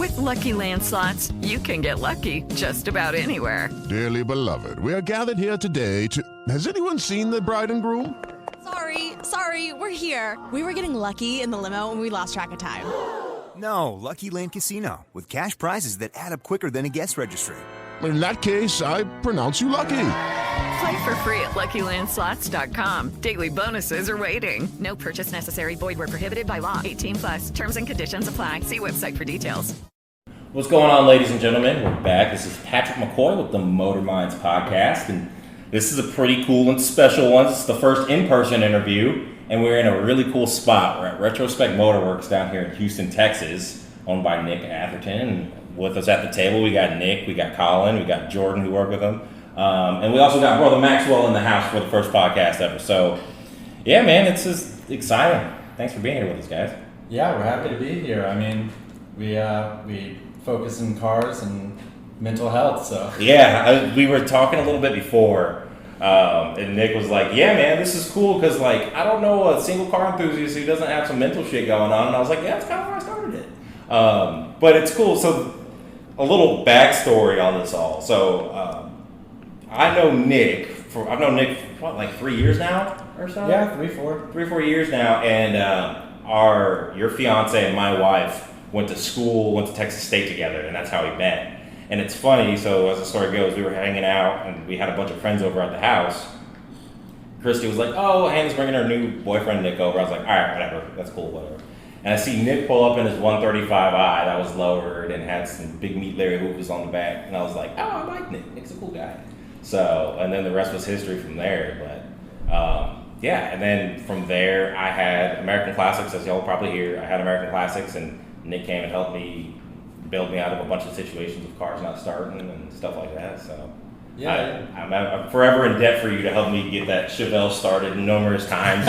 With Lucky Land Slots, you can get lucky just about anywhere. Dearly beloved, we are gathered here today to... Has anyone seen the bride and groom? Sorry, we're here. We were getting lucky in the limo and we lost track of time. No, Lucky Land Casino, with cash prizes that add up quicker than a guest registry. In that case, I pronounce you lucky. Play for free at LuckyLandSlots.com. Daily bonuses are waiting. No purchase necessary. Void where prohibited by law. 18+. Terms and conditions apply. See website for details. What's going on, ladies and gentlemen? We're back. This is Patrick McCoy with the Motor Minds podcast, and this is a pretty cool and special one. It's the first in-person interview, and we're in a really cool spot. We're at Retrospect Motorworks down here in Houston, Texas, owned by Nick Atherton. And with us at the table, we got Nick, we got Collin, we got Jordan, who worked with him, and we also got Brother Maxwell in the house for the first podcast ever. So, yeah, man, it's just exciting. Thanks for being here with us, guys. Yeah, we're happy to be here. I mean, we focus in cars and mental health, so. Yeah, we were talking a little bit before, and Nick was like, yeah, man, this is cool, because, like, I don't know a single car enthusiast who doesn't have some mental shit going on, and I was like, yeah, that's kind of where I started it. But it's cool. So, a little backstory on this all. So, I've known Nick for, what, like 3 years now or so? Yeah, 3-4. 3-4 years now, and your fiance and my wife went to Texas State together, and that's how we met. And it's funny, so as the story goes, we were hanging out, and we had a bunch of friends over at the house. Christy was like, oh, Hannah's bringing her new boyfriend Nick over. I was like, all right, whatever, that's cool, whatever. And I see Nick pull up in his 135i that was lowered and had some big meat Larry Hoopers on the back, and I was like, oh, I like Nick. Nick's a cool guy. So, and then the rest was history from there. But yeah, and then from there, I had American Classics, as y'all probably hear. I had American Classics, and Nick came and helped me build me out of a bunch of situations with cars not starting and stuff like that. So yeah, I'm forever in debt for you to help me get that Chevelle started numerous times.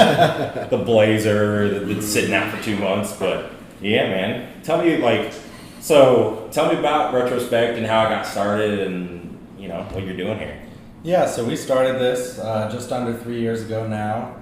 The Blazer that's been sitting out for 2 months. But yeah, man, tell me about Retrospect and how I got started and what you're doing here. Yeah, so we started this just under 3 years ago now.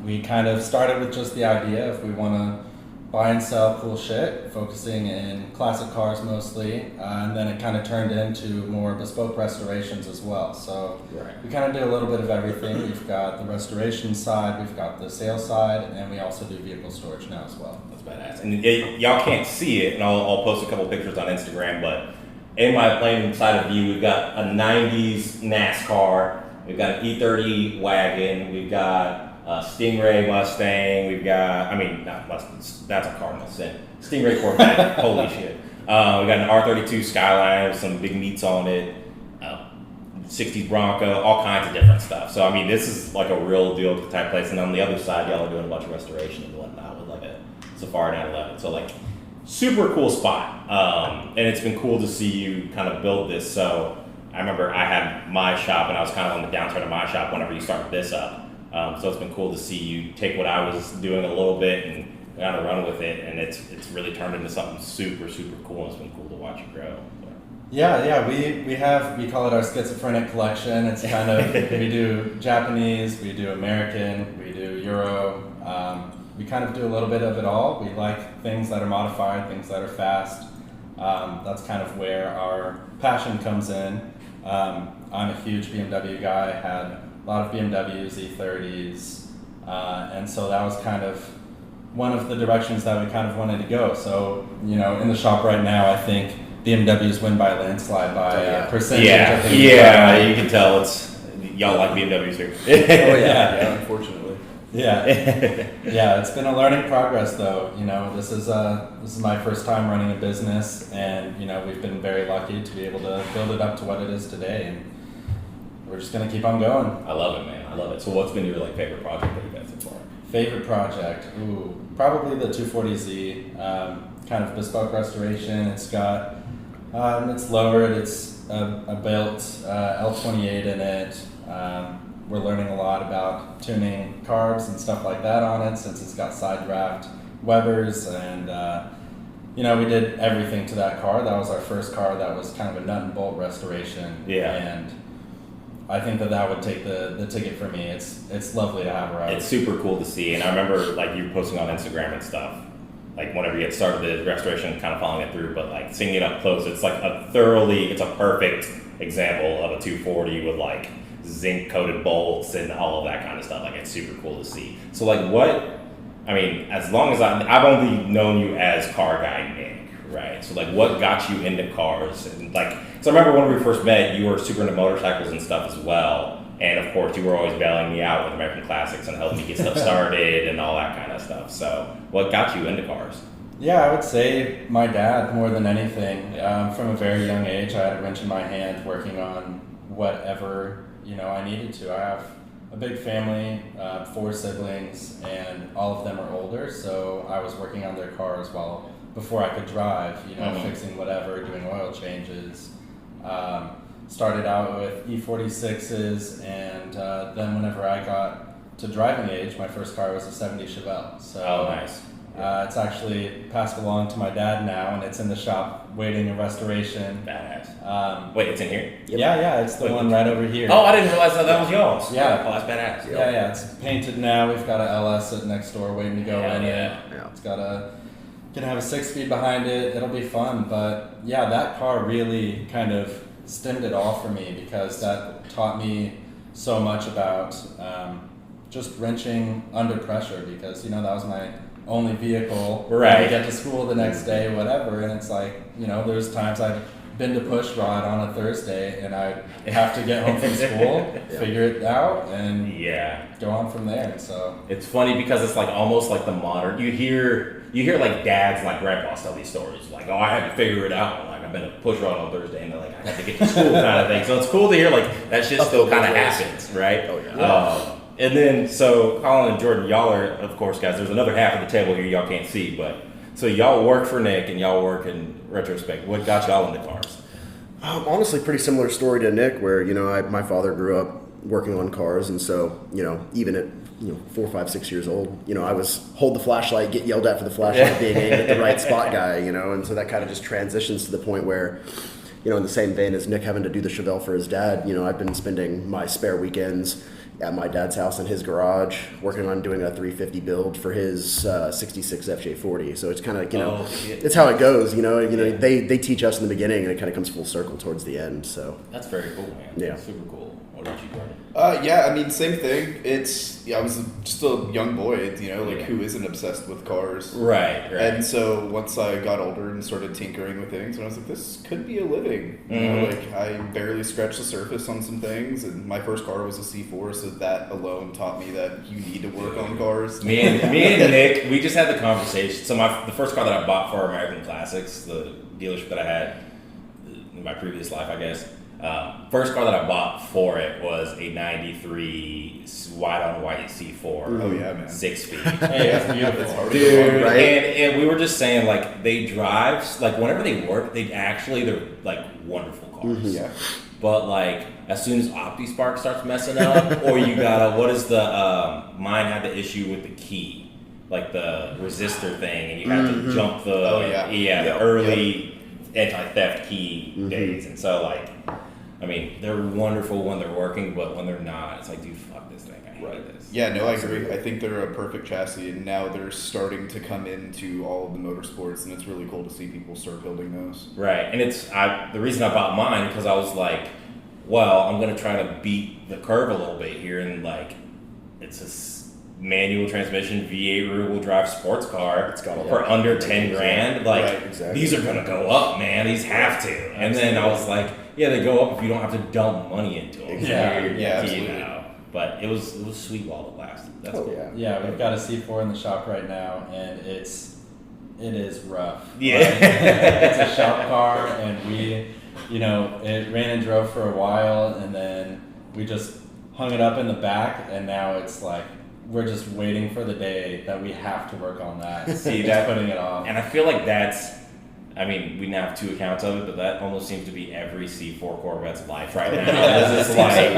We kind of started with just the idea if we want to buy and sell cool shit, focusing in classic cars mostly, and then it kind of turned into more bespoke restorations as well. So we kind of do a little bit of everything. We've got the restoration side, we've got the sales side, and we also do vehicle storage now as well. That's badass. And y'all can't see it, and I'll post a couple pictures on Instagram, but in my plain side of view, we've got a 90s NASCAR, we've got an E30 wagon, we've got Stingray Mustang, we've got, not Mustang, that's a car Mustang. Stingray Corvette, holy shit. We got an R32 Skyline with some big meats on it, 60s Bronco, all kinds of different stuff. So, this is like a real deal type place. And on the other side, y'all are doing a bunch of restoration and whatnot with like a Safari 911. So, like, super cool spot. And it's been cool to see you kind of build this. So, I remember I had my shop, and I was kind of on the downturn of my shop whenever you started this up. So it's been cool to see you take what I was doing a little bit and kind of run with it, and it's really turned into something super, super cool, and it's been cool to watch you grow. Yeah, we call it our schizophrenic collection. It's kind of, we do Japanese, we do American, we do Euro. We kind of do a little bit of it all. We like things that are modified, things that are fast. That's kind of where our passion comes in. I'm a huge BMW guy, had a lot of BMWs, E30s, and so that was kind of one of the directions that we kind of wanted to go. So, in the shop right now, I think BMWs win by a landslide by percentage. Yeah, you can tell y'all like BMWs here. Yeah, unfortunately. Yeah, it's been a learning progress though. This is my first time running a business, and we've been very lucky to be able to build it up to what it is today, and we're just gonna keep on going. I love it, man. I love it. So, what's been your favorite project that you've had so far? Favorite project? Ooh, probably the 240Z. Kind of bespoke restoration. It's got, it's lowered. It's a built L28 in it. We're learning a lot about tuning carbs and stuff like that on it, since it's got side draft Webers, and we did everything to that car. That was our first car that was kind of a nut and bolt restoration. Yeah. And I think that would take the ticket for me. It's lovely to have her out. It's super cool to see, and I remember you posting on Instagram and stuff. like whenever you had started the restoration, kind of following it through, but like seeing it up close, it's like it's a perfect example of a 240 with like zinc coated bolts and all of that kind of stuff. Like it's super cool to see. So like as long as I've only known you as car guy Nick, right? So like what got you into cars? And like, so I remember when we first met, you were super into motorcycles and stuff as well. And of course, you were always bailing me out with American Classics and helping me get stuff started and all that kind of stuff. So, what got you into cars? Yeah, I would say my dad more than anything. From a very young age, I had a wrench in my hand working on whatever I needed to. I have a big family, 4 siblings, and all of them are older. So I was working on their cars before I could drive. Fixing whatever, doing oil changes. Started out with E46s, and then whenever I got to driving age, my first car was a 70 Chevelle. So nice. It's actually passed along to my dad now, and it's in the shop waiting a restoration. Badass. Wait, it's in here? Yep. Yeah, it's the one right over here. Oh, I didn't realize that was yours. Yeah. Oh, that's badass. Yeah, it's painted now. We've got a LS sitting next door waiting to go in it. Yeah. It's gonna have a 6-speed behind it. It'll be fun, but yeah, that car really kind of stemmed it all for me, because that taught me so much about just wrenching under pressure, because that was my only vehicle right to get to school the next day, whatever. And it's like, there's times I've been to push rod on a Thursday and I have to get home from school, figure it out, and go on from there. So it's funny because it's like almost like the modern. You hear like dads and like grandpas tell these stories like, oh, I had to figure it out. Like I've been to push rod on Thursday and they're like, I had to get to school kind of thing. So it's cool to hear like that shit still kind of happens, right? Oh yeah. And then so Collin and Jordan, y'all are, of course, guys. There's another half of the table here y'all can't see, but so y'all work for Nick and y'all work in Retrospect. What got y'all into cars? Honestly, pretty similar story to Nick, where my father grew up working on cars, and so even at 4, 5, 6 years old, I was hold the flashlight, get yelled at for the flashlight being aimed at the right spot guy, and so that kind of just transitions to the point where, in the same vein as Nick having to do the Chevelle for his dad, I've been spending my spare weekends at my dad's house in his garage working on doing a 350 build for his 66 FJ40. So it's kind of it's how it goes. They teach us in the beginning, and it kind of comes full circle towards the end. So that's very cool, man. Yeah, super cool. What about you, Jordan? Same thing. I was just a young boy, who isn't obsessed with cars. Right. And so once I got older and started tinkering with things, and I was like, this could be a living. I barely scratched the surface on some things, and my first car was a C4, so that alone taught me that you need to work on cars. Me and Nick, we just had the conversation. So the first car that I bought for American Classics, the dealership that I had in my previous life, I guess, first car that I bought for it was a 93 white on white C4. Oh yeah, man. 6-speed. Hey, that's beautiful. Dude, right? And we were just saying, like, they drive, like, whenever they work, they're, like, wonderful cars. Mm-hmm. Yeah. But, like, as soon as OptiSpark starts messing up, or you gotta, mine had the issue with the key, like the resistor thing, and you have to jump the early anti-theft key days. And so, like, I mean, they're wonderful when they're working, but when they're not, it's like, dude, fuck this thing. I hate this. Yeah, no, I agree. I think they're a perfect chassis, and now they're starting to come into all of the motorsports, and it's really cool to see people start building those. Right, and the reason I bought mine because I was like, well, I'm gonna try to beat the curve a little bit here, and like, it's a manual transmission V8 rear-wheel drive sports car for under 10 grand. Like, exactly. These are gonna go up, man. These have to. And then I was like, yeah, they go up if you don't have to dump money into them. Absolutely. But it was sweet while it lasted. That's cool. Yeah, we've got a C4 in the shop right now, and it is rough. Yeah. It's a shop car, and we, it ran and drove for a while, and then we just hung it up in the back, and now it's like, we're just waiting for the day that we have to work on that. See, putting it off. And I feel like we now have 2 accounts of it, but that almost seems to be every C4 Corvette's life right now. It's just like,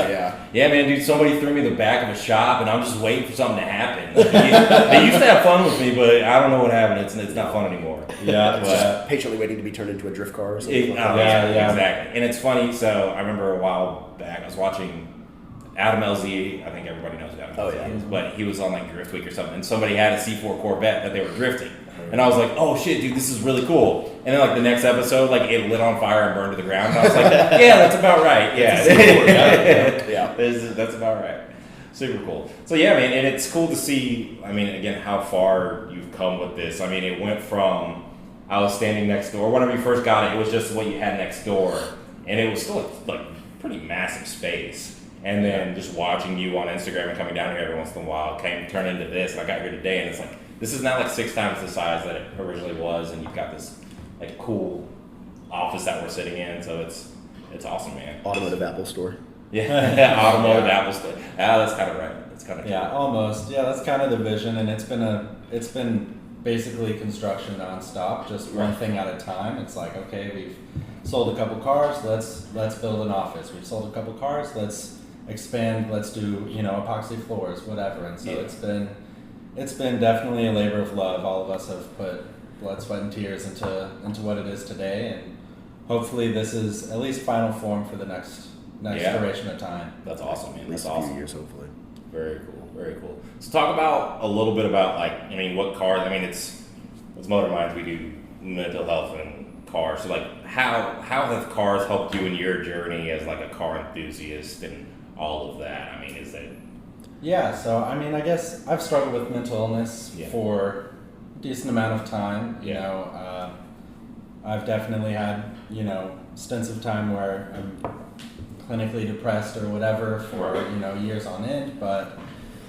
yeah, man, dude, somebody threw me in the back of a shop, and I'm just waiting for something to happen. Like, they used to have fun with me, but I don't know what happened. It's not fun anymore. Yeah, just patiently waiting to be turned into a drift car or something. Exactly. And it's funny, so I remember a while back, I was watching Adam LZ, I think everybody knows Adam LZ is, but he was on like Drift Week or something, and somebody had a C4 Corvette that they were drifting. and I was like, oh shit, dude, this is really cool. And then like the next episode, like it lit on fire and burned to the ground. And I was like, yeah, that's about right. Yeah, that's about right. Super cool. So yeah, man, and it's cool to see. I mean, again, how far you've come with this. I mean, it went from I was standing next door. Whenever you first got it, it was just what you had next door, and it was still like pretty massive space. And then just watching you on Instagram and coming down here every once in a while turned into this. And I got here today, and it's like this is now like 6 times the size that it originally was, and you've got this like cool office that we're sitting in. So it's awesome, man. Automotive Apple store. Yeah, automotive Apple store. Ah, that's kind of right. That's kind of yeah, almost. Yeah, that's kind of the vision, and it's been basically construction nonstop, just one thing at a time. It's like, okay, we've sold a couple cars, let's build an office. We've sold a couple cars, let's expand, let's do, epoxy floors, whatever. And so it's been definitely a labor of love. All of us have put blood, sweat, and tears into what it is today, and hopefully this is at least final form for the next duration of time. That's awesome, man. At least That's a awesome. few years, hopefully. Very cool. Very cool. So talk about a little bit about what cars. I mean, it's Motor Minds. We do mental health and cars. So how have cars helped you in your journey as like a car enthusiast and all of that? I mean, is that? Yeah. So I mean, I guess I've struggled with mental illness for a decent amount of time. You know, I've definitely had stints of time where I'm clinically depressed or whatever for years on end, but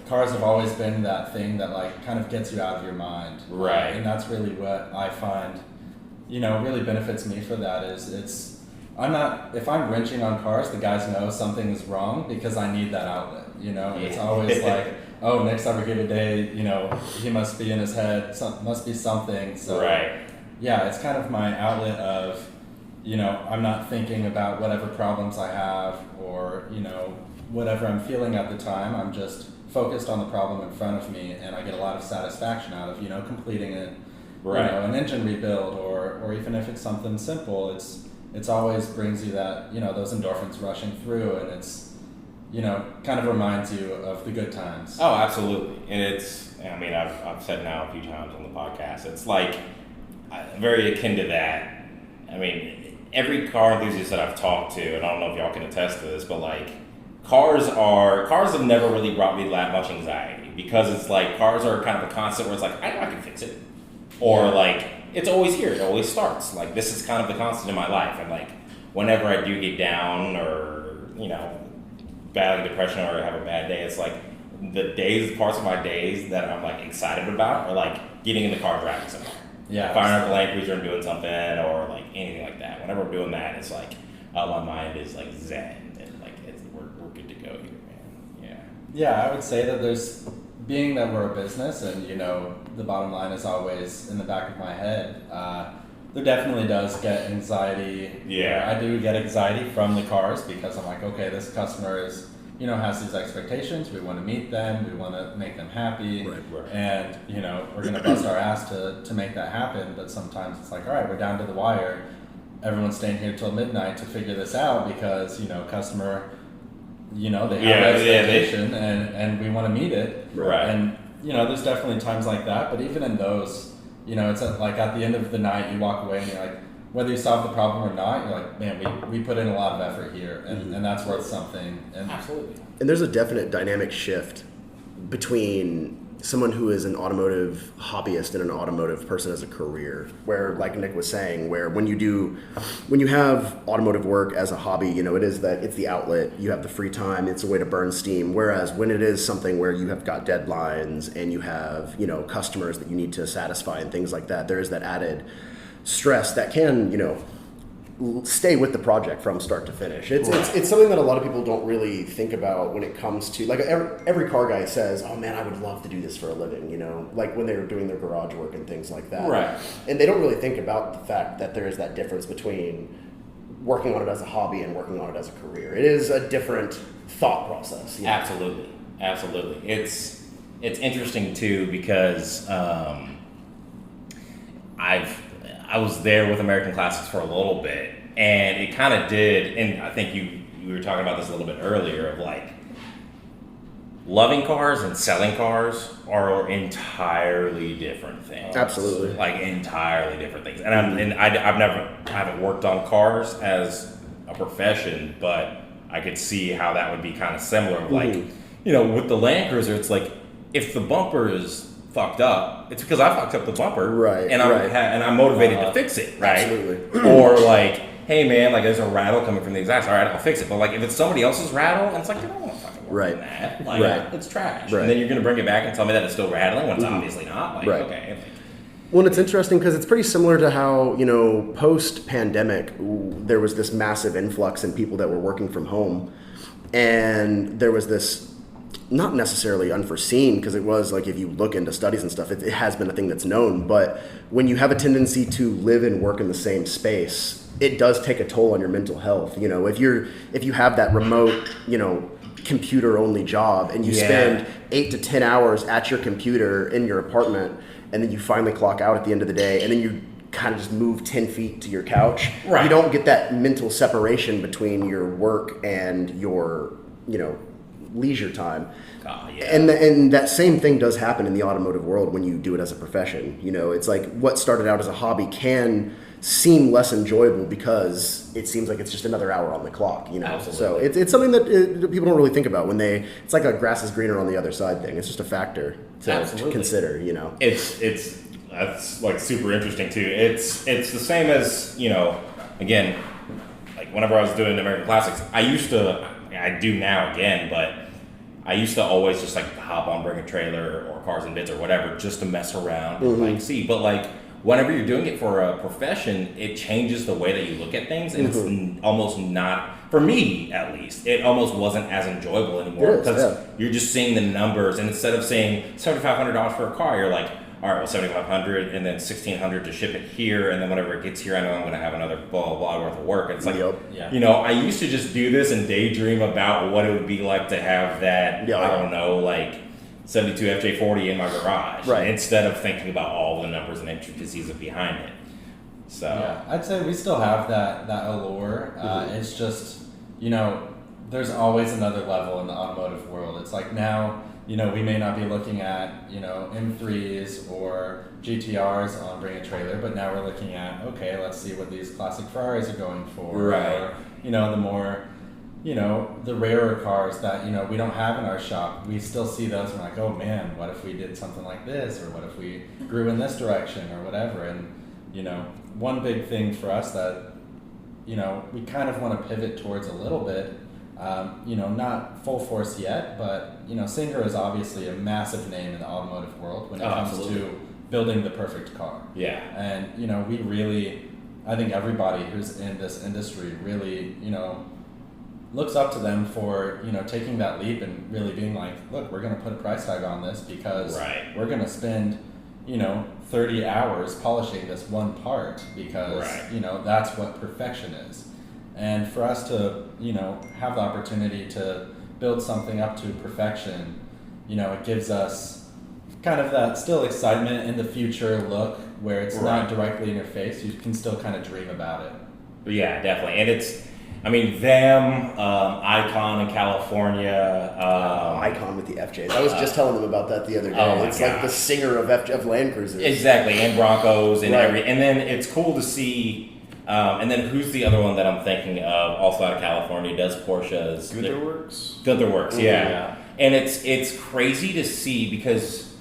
cars have always been that thing that like kind of gets you out of your mind, right? And that's really what I find really benefits me for that. Is if I'm wrenching on cars, the guys know something is wrong because I need that outlet. It's always like, oh, Nick's ever here today, he must be in his head, must be something. So yeah, it's kind of my outlet of I'm not thinking about whatever problems I have or, whatever I'm feeling at the time. I'm just focused on the problem in front of me, and I get a lot of satisfaction out of, completing it, an engine rebuild, or even if it's something simple, it's always brings you that, those endorphins rushing through, and it's, kind of reminds you of the good times. Oh, absolutely. And I've said now a few times on the podcast, it's like very akin to that. I mean, every car enthusiast that I've talked to, and I don't know if y'all can attest to this, but like cars have never really brought me that much anxiety, because it's like cars are kind of a constant where it's like, I know I can fix it. Or like, it's always here, it always starts. Like, this is kind of the constant in my life. And like, whenever I do get down or, battling depression or have a bad day, it's like the parts of my days that I'm like excited about are like getting in the car driving somewhere. Yeah, firing up the Land Cruiser and doing something, or like anything like that. Whenever I'm doing that, it's like my mind is like zen, and like we're good to go here, man. Yeah, I would say that being that we're a business, and the bottom line is always in the back of my head. There definitely does get anxiety. Yeah, I do get anxiety from the cars because I'm like, okay, this customer is. Has these expectations. We want to meet them. We want to make them happy. Right. And, we're going to bust our ass to make that happen. But sometimes it's like, all right, we're down to the wire. Everyone's staying here till midnight to figure this out because, customer, they have an expectation and we want to meet it. Right. And, there's definitely times like that. But even in those, it's like at the end of the night, you walk away and you're like, whether you solve the problem or not, you're like, man, we put in a lot of effort here, and that's worth something. And absolutely. And there's a definite dynamic shift between someone who is an automotive hobbyist and an automotive person as a career, where, like Nick was saying, where when you have automotive work as a hobby, it's the outlet, you have the free time, it's a way to burn steam. Whereas when it is something where you have got deadlines and you have, customers that you need to satisfy and things like that, there is that added stress that can, stay with the project from start to finish. It's something that a lot of people don't really think about when it comes to, like, every car guy says, oh man, I would love to do this for a living, like when they're doing their garage work and things like that. Right. And they don't really think about the fact that there is that difference between working on it as a hobby and working on it as a career. It is a different thought process. Absolutely. It's interesting too, because I was there with American Classics for a little bit, and it kind of did, and I think you were talking about this a little bit earlier, of like, loving cars and selling cars are entirely different things. Absolutely. Like entirely different things. And I haven't worked on cars as a profession, but I could see how that would be kind of similar. Like, you know, with the Land Cruiser, it's like if the bumper is fucked up, it's because I fucked up the bumper, right? And I'm motivated to fix it, right? Absolutely. Or like, hey man, like there's a rattle coming from the exhaust. All right, I'll fix it. But like if it's somebody else's rattle, and it's like, I don't want to fucking work on that. Like it's trash. And then you're gonna bring it back and tell me that it's still rattling when it's obviously not. Like okay. Well, it's interesting because it's pretty similar to how, you know, post-pandemic, there was this massive influx in people that were working from home. And there was this, not necessarily unforeseen, because it was like, if you look into studies and stuff, it has been a thing that's known. But when you have a tendency to live and work in the same space, it does take a toll on your mental health. You know, if you have that remote, you know, computer-only job and you spend 8 to 10 hours at your computer in your apartment, and then you finally clock out at the end of the day, and then you kind of just move 10 feet to your couch. You don't get that mental separation between your work and your, you know, leisure time. And that same thing does happen in the automotive world when you do it as a profession. You know, it's like what started out as a hobby can seem less enjoyable because it seems like it's just another hour on the clock, you know. Absolutely. So it's something that people don't really think about when it's like a grass is greener on the other side thing. It's just a factor to consider, you know. That's like super interesting too. It's the same as, you know, again, like whenever I was doing American Classics, I do now again, but I used to always just like hop on, bring a trailer or Cars and Bits or whatever just to mess around and like see. But like whenever you're doing it for a profession, it changes the way that you look at things, and it's almost not, for me at least, it almost wasn't as enjoyable anymore because you're just seeing the numbers, and instead of saying $7,500 for a car, you're like, all right, well, $7,500 and then $1,600 to ship it here, and then whenever it gets here, I know I'm going to have another blah blah blah worth of work. And it's like, you know, I used to just do this and daydream about what it would be like to have that, I don't know, like 72 FJ40 in my garage, instead of thinking about all the numbers and intricacies behind it. So yeah, I'd say we still have that allure. It's just, you know, there's always another level in the automotive world. It's like now, you know, we may not be looking at, you know, M3s or GTRs on Bring a Trailer, but now we're looking at, okay, let's see what these classic Ferraris are going for. Or, you know, the more, you know, the rarer cars that, you know, we don't have in our shop, we still see those and we're like, oh man, what if we did something like this? Or what if we grew in this direction or whatever? And, you know, one big thing for us that, you know, we kind of want to pivot towards a little bit, you know, not full force yet, but, you know, Singer is obviously a massive name in the automotive world when it comes to building the perfect car. And, you know, we really, I think everybody who's in this industry really, you know, looks up to them for, you know, taking that leap and really being like, look, we're going to put a price tag on this because we're going to spend, you know, 30 hours polishing this one part because, you know, that's what perfection is. And for us to, you know, have the opportunity to build something up to perfection, you know, it gives us kind of that still excitement in the future look where it's not directly in your face. You can still kind of dream about it. Yeah, definitely. And it's, I mean, them, Icon in California. Icon with the FJs. I was just telling them about that the other day. It's like the Singer of Land Cruisers. Exactly, and Broncos and and then it's cool to see. And then who's the other one that I'm thinking of? Also out of California, does Porsche's Gunther Works, yeah. And it's crazy to see because,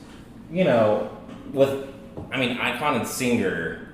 you know, Icon and Singer,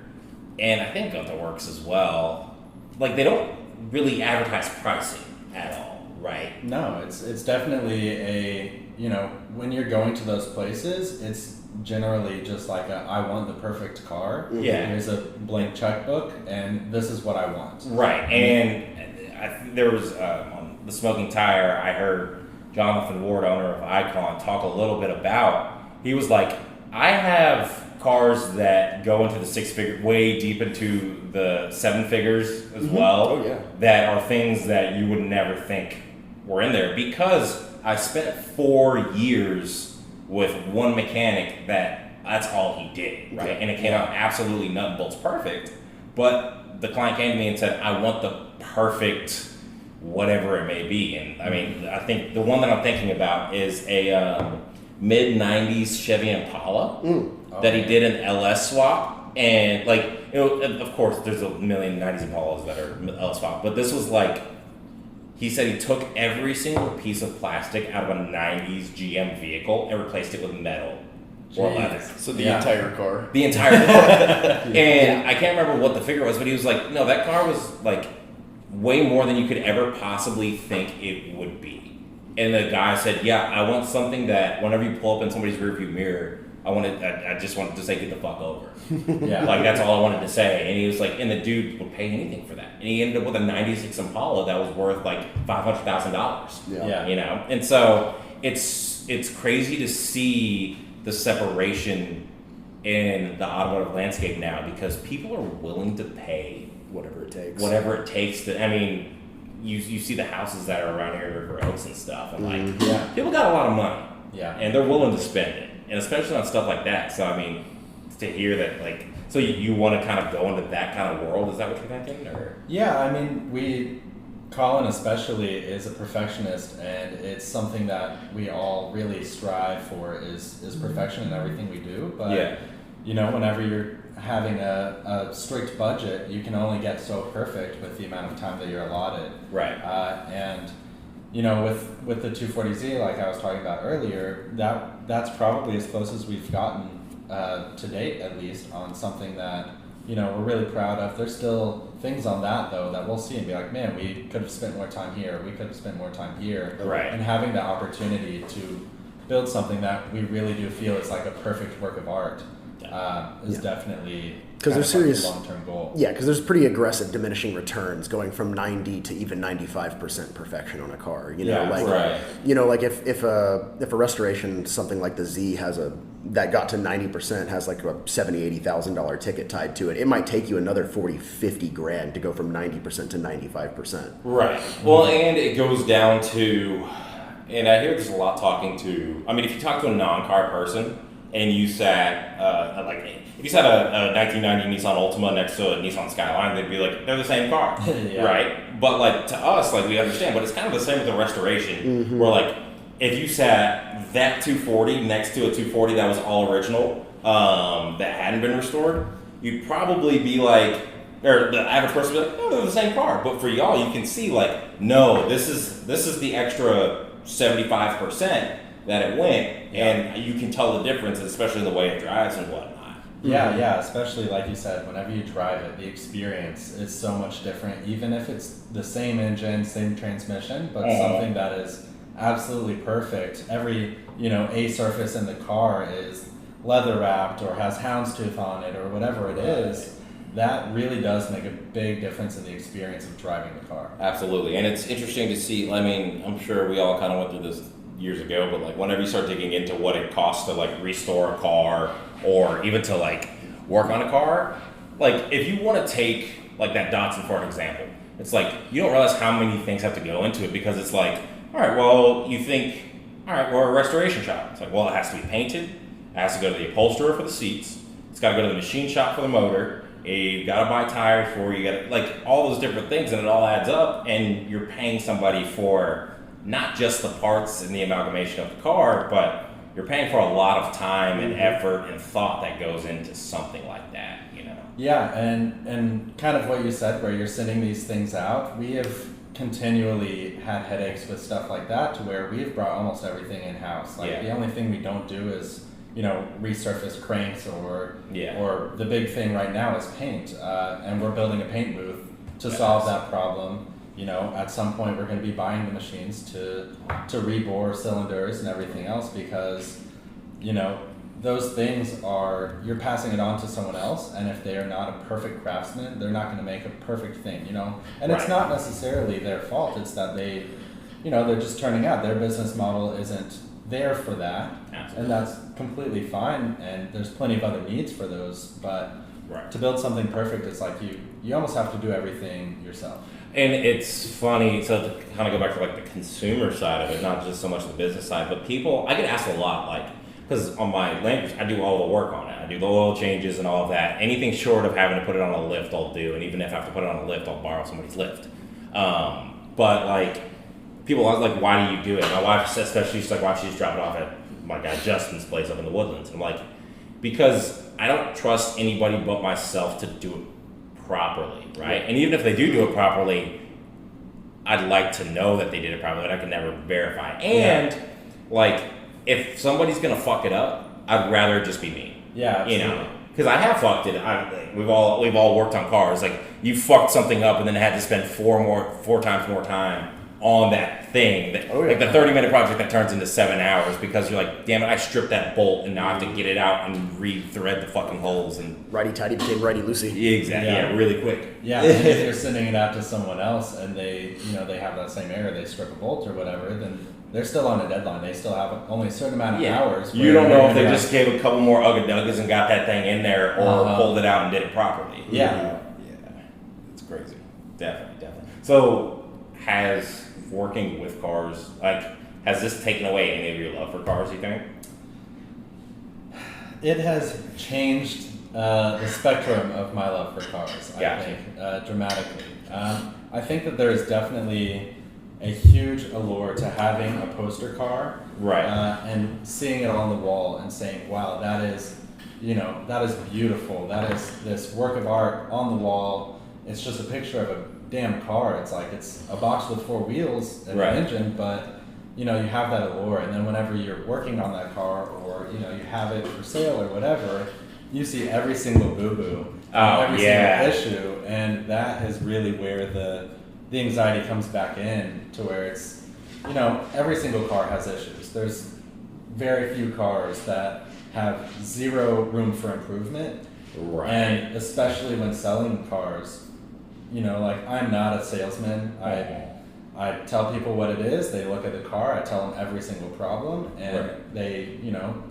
and I think Gunther Works as well. Like they don't really advertise pricing at all, right? No, it's definitely a, you know, when you're going to those places, it's generally just like I want the perfect car. Here's a blank checkbook, and this is what I want. And there was on the Smoking Tire, I heard Jonathan Ward, owner of Icon, talk a little bit about. He was like, I have cars that go into the six figure, way deep into the seven figures as well. That are things that you would never think were in there because I spent 4 years with one mechanic that's all he did, right? And it came out absolutely nut and bolts perfect. But the client came to me and said, I want the perfect whatever it may be. And I mean, I think the one that I'm thinking about is a mid 90s Chevy Impala that he did an LS swap. And like, you know, of course there's a million 90s Impalas that are LS swap, but this was like, he said he took every single piece of plastic out of a 90s GM vehicle and replaced it with metal or leather. So the entire car. The entire car. And I can't remember what the figure was, but he was like, no, that car was like way more than you could ever possibly think it would be. And the guy said, yeah, I want something that whenever you pull up in somebody's rearview mirror, I just wanted to say, get the fuck over. Yeah. Like, that's all I wanted to say. And he was like, and the dude would pay anything for that. And he ended up with a 96 Impala that was worth like $500,000. Yeah. You know? And so it's crazy to see the separation in the automotive landscape now, because people are willing to pay Whatever it takes. I mean, you see the houses that are around here in River Oaks and stuff, and like, people got a lot of money. Yeah. And they're willing to spend it. And especially on stuff like that. So, I mean, to hear that, like, so you want to kind of go into that kind of world, is that what you're thinking? Or? Yeah, I mean, Collin especially is a perfectionist, and it's something that we all really strive for is perfection in everything we do. But, you know, whenever you're having a strict budget, you can only get so perfect with the amount of time that you're allotted. Right. And you know, with the 240Z, like I was talking about earlier, that's probably as close as we've gotten to date, at least, on something that, you know, we're really proud of. There's still things on that, though, that we'll see and be like, man, we could have spent more time here, we could have spent more time here. Right. And having the opportunity to build something that we really do feel is like a perfect work of art is definitely because there's serious long-term goal. Yeah, because there's pretty aggressive diminishing returns going from 90 to even 95% perfection on a car. You know, you know, like if a restoration, something like the Z that got to 90% has like a $70,000-$80,000 ticket tied to it. It might take you another 40-50 grand to go from 90% to 95%. Right. Well, and it goes down to, and I hear this a lot talking to, I mean, if you talk to a non-car person and you sat, if you sat a 1990 Nissan Altima next to a Nissan Skyline, they'd be like, they're the same car, right? But like, to us, like, we understand, but it's kind of the same with the restoration, where like, if you sat that 240 next to a 240 that was all original, that hadn't been restored, you'd probably be like, or the average person would be like, no, they're the same car. But for y'all, you can see like, no, this is the extra 75% that it went, and you can tell the difference, especially in the way it drives and whatnot. Yeah, especially like you said, whenever you drive it, the experience is so much different, even if it's the same engine, same transmission, but something that is absolutely perfect. Every, you know, A surface in the car is leather wrapped or has houndstooth on it or whatever it is. That really does make a big difference in the experience of driving the car. Absolutely, and it's interesting to see, I mean, I'm sure we all kind of went through this years ago, but like whenever you start digging into what it costs to like restore a car or even to like work on a car, like if you want to take like that Datsun for an example, it's like you don't realize how many things have to go into it, because it's like, all right, well, you think, all right, we're a restoration shop. It's like, well, it has to be painted, it has to go to the upholsterer for the seats, it's got to go to the machine shop for the motor, you got to buy tires for, you got to, like all those different things, and it all adds up, and you're paying somebody for not just the parts and the amalgamation of the car, but you're paying for a lot of time and effort and thought that goes into something like that, you know? Yeah, and kind of what you said, where you're sending these things out, we have continually had headaches with stuff like that, to where we've brought almost everything in-house. Like the only thing we don't do is, you know, resurface cranks or the big thing right now is paint. And we're building a paint booth to solve that problem. You know, at some point we're going to be buying the machines to rebore cylinders and everything else, because, you know, those things are, you're passing it on to someone else, and if they are not a perfect craftsman, they're not going to make a perfect thing, you know? And it's not necessarily their fault, it's that they, you know, they're just turning out. Their business model isn't there for that, and that's completely fine, and there's plenty of other needs for those, but to build something perfect, it's like you almost have to do everything yourself. And it's funny, so to kind of go back to like the consumer side of it, not just so much the business side, but people, I get asked a lot, like, because on my Land Cruiser, I do all the work on it. I do the oil changes and all of that. Anything short of having to put it on a lift, I'll do. And even if I have to put it on a lift, I'll borrow somebody's lift. But like, people are like, why do you do it? My wife, especially, she's like, why don't you just drop it off at my guy Justin's place up in the Woodlands? And I'm like, because I don't trust anybody but myself to do it properly, right? And even if they do it properly, I'd like to know that they did it properly, but I can never verify. And like, if somebody's gonna fuck it up, I'd rather it just be me. Yeah, absolutely. You know, because I have fucked it. We've all worked on cars. Like, you fucked something up and then had to spend four times more time on that thing. Like the 30-minute project that turns into 7 hours because you're like, damn it, I stripped that bolt and now I have to get it out and re-thread the fucking holes and righty-tighty became righty-loosey. Exactly. Yeah, really quick. Yeah, and if you're sending it out to someone else and they have that same error, they strip a bolt or whatever, then they're still on a deadline. They still have only a certain amount of hours. You don't know if they just gave a couple more ugga-duggas and got that thing in there or pulled it out and did it properly. Yeah. It's crazy. Definitely. So, has working with cars, has this taken away any of your love for cars, you think? It has changed the spectrum of my love for cars, I think, dramatically. I think that there is definitely a huge allure to having a poster car, right? And seeing it on the wall and saying, "Wow, that is beautiful. That is this work of art on the wall. It's just a picture of a damn car. It's like it's a box with 4 wheels and an engine, but you have that allure. And then whenever you're working on that car, or you have it for sale or whatever, you see every single boo-boo, every single issue, and that is really where the anxiety comes back in, to where it's, every single car has issues. There's very few cars that have zero room for improvement. Right. And especially when selling cars, like, I'm not a salesman. I tell people what it is. They look at the car. I tell them every single problem, and they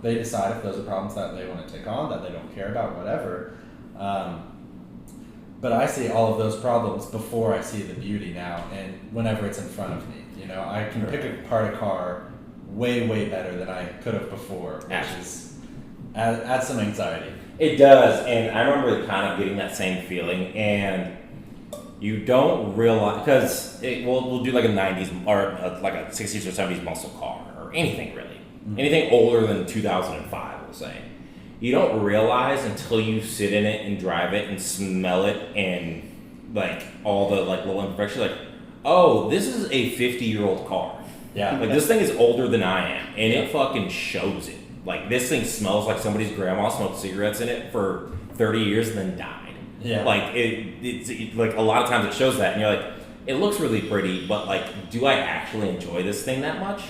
decide if those are problems that they want to take on, that they don't care about, whatever. But I see all of those problems before I see the beauty now, and whenever it's in front of me. I can pick apart a car way, way better than I could have before, which adds some anxiety. It does, and I remember kind of getting that same feeling, and you don't realize, because we'll do like a 90s or like a 60s or 70s muscle car, or anything really. Anything older than 2005, we'll say. You don't realize until you sit in it and drive it and smell it and like all the like little imperfections, like, oh, this is a 50-year-old car. Yeah. Like, this thing is older than I am, and it fucking shows it. Like, this thing smells like somebody's grandma smoked cigarettes in it for 30 years and then died. Yeah. Like, it's like, a lot of times it shows that, and you're like, it looks really pretty, but like, do I actually enjoy this thing that much?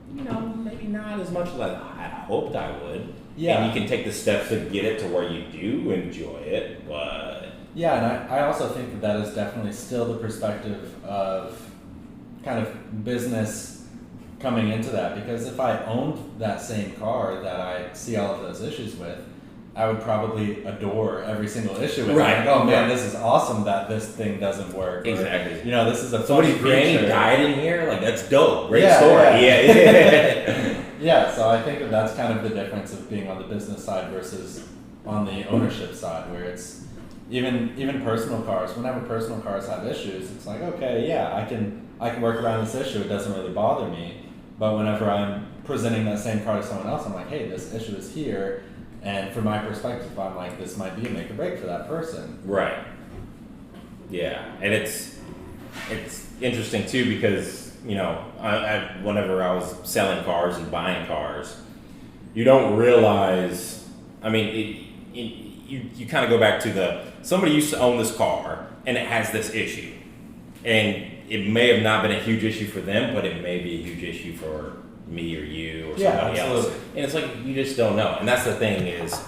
Maybe not as much as I hoped I would. Yeah. And you can take the steps to get it to where you do enjoy it, but... Yeah, and I also think that is definitely still the perspective of kind of business coming into that, because if I owned that same car that I see all of those issues with, I would probably adore every single issue with it. Like, oh man, this is awesome that this thing doesn't work. Exactly. Or, this is a somebody's granny died in here. Like, that's dope. Great story. Yeah. Yeah. So I think that's kind of the difference of being on the business side versus on the ownership side, where it's even personal cars. Whenever personal cars have issues, it's like, okay, yeah, I can work around this issue. It doesn't really bother me. But whenever I'm presenting that same car to someone else, I'm like, hey, this issue is here. And from my perspective, I'm like, this might be a make or break for that person. Right. Yeah, and it's interesting too, because whenever I was selling cars and buying cars, you don't realize. I mean, you kind of go back to somebody used to own this car and it has this issue, and it may have not been a huge issue for them, but it may be a huge issue for me or you or somebody else. And it's like, you just don't know. And that's the thing, is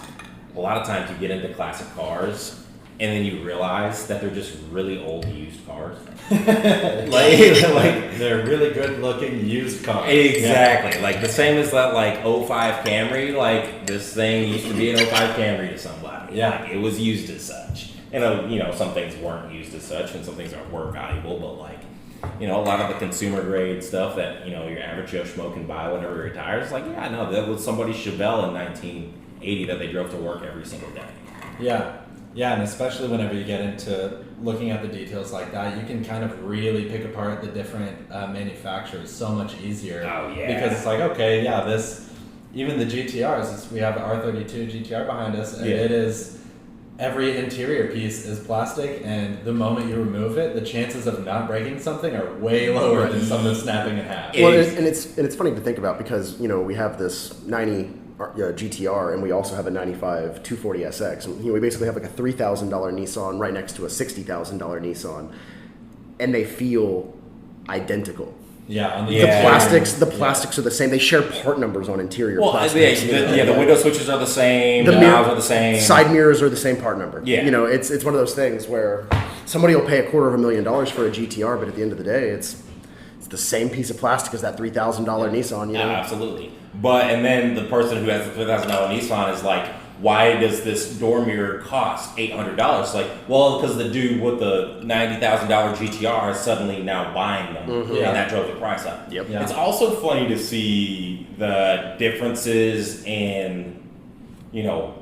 a lot of times you get into classic cars and then you realize that they're just really old used cars. like they're really good looking used cars. Exactly. Yeah. Like the same as that 05 Camry. Like, this thing used to be an 05 Camry to somebody. Yeah. Like, it was used as such. And some things weren't used as such, and some things were valuable, but a lot of the consumer grade stuff that, your average Joe Schmo can buy whenever he retires, it's like, yeah, I know, that was somebody's Chevelle in 1980 that they drove to work every single day. Yeah. Yeah, and especially whenever you get into looking at the details like that, you can kind of really pick apart the different manufacturers so much easier. Oh, yeah. Because it's like, okay, yeah, even the GTRs, we have the R32 GTR behind us, and it is, every interior piece is plastic, and the moment you remove it, the chances of not breaking something are way lower than something snapping in half. Well, and it's funny to think about because, we have this 90 GTR and we also have a 95 240SX. And, we basically have like a $3,000 Nissan right next to a $60,000 Nissan, and they feel identical. Yeah, the plastics are the same. They share part numbers on interior plastics. The window switches are the same. The knobs are the same. Side mirrors are the same part number. Yeah, it's one of those things where somebody will pay $250,000 for a GTR, but at the end of the day, it's the same piece of plastic as that $3,000 Nissan. Absolutely. And then the person who has the $3,000 Nissan is like, why does this door mirror cost $800? Like, well, because the dude with the $90,000 GTR is suddenly now buying them, and that drove the price up. Yep. Yeah. It's also funny to see the differences in,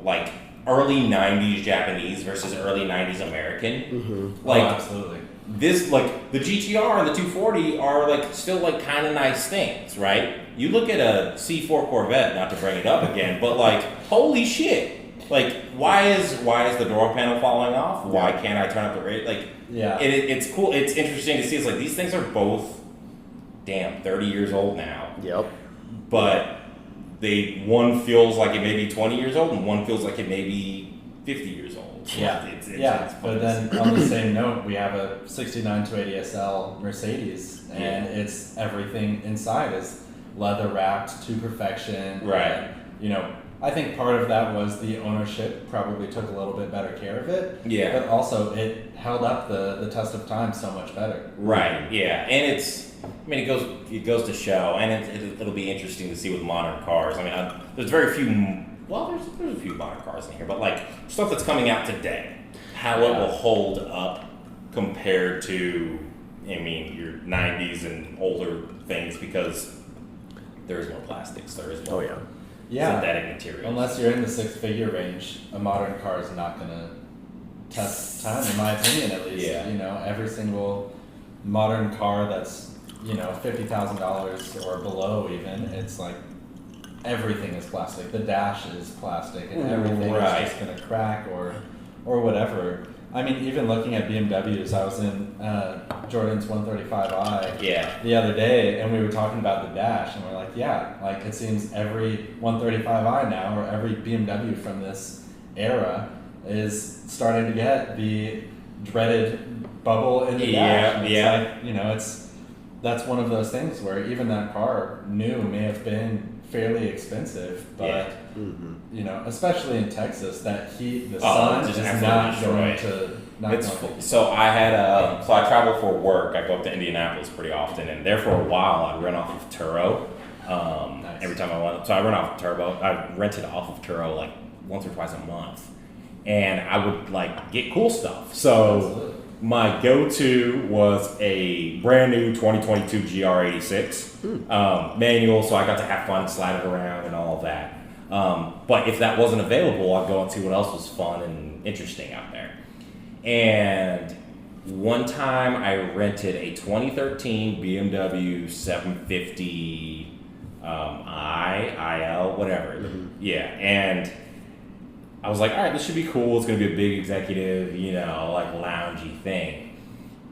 like early '90s Japanese versus early '90s American. Mm-hmm. Absolutely. This, like, the GTR and the 240 are, like, still, like, kind of nice things, right? You look at a C4 Corvette, not to bring it up again, but, like, holy shit. Like, why is the door panel falling off? Why can't I turn up the radio? Like, it's cool. It's interesting to see. It's like, these things are both, 30 years old now. Yep. But one feels like it may be 20 years old, and one feels like it may be 50 years old. It's but then on the same note, we have a 69 280 SL Mercedes, and it's everything inside is leather wrapped to perfection. Right. And, I think part of that was the ownership probably took a little bit better care of it. Yeah. But also it held up the test of time so much better. Right. Yeah. And it goes to show, and it'll be interesting to see with modern cars. I mean, there's very few. Well, there's a few modern cars in here, but like stuff that's coming out today, how it will hold up compared to, your 90s and older things, because there is more plastics, there is more synthetic materials. Unless you're in the six-figure range, a modern car is not going to test time, in my opinion, at least. Yeah. Every single modern car that's $50,000 or below, even, it's like, everything is plastic. The dash is plastic, and everything is just going to crack or whatever. I mean, even looking at BMWs, I was in Jordan's 135i the other day, and we were talking about the dash, and we're like, it seems every 135i now, or every BMW from this era, is starting to get the dreaded bubble in the dash. It's that's one of those things where even that car new may have been fairly expensive, but especially in Texas, that heat, the sun is not going to. So I travel for work. I go up to Indianapolis pretty often, and there for a while I run off of Turo. Every time I want, so I run off of Turbo. I rented off of Turo like once or twice a month, and I would like get cool stuff. So. Absolutely. My go-to was a brand new 2022 GR86 manual, so I got to have fun, slide it around, and all of that. But if that wasn't available, I'd go and see what else was fun and interesting out there. And one time I rented a 2013 BMW 750 IL, whatever. Mm-hmm. Yeah, and I was like, all right, this should be cool. It's going to be a big executive, like loungy thing.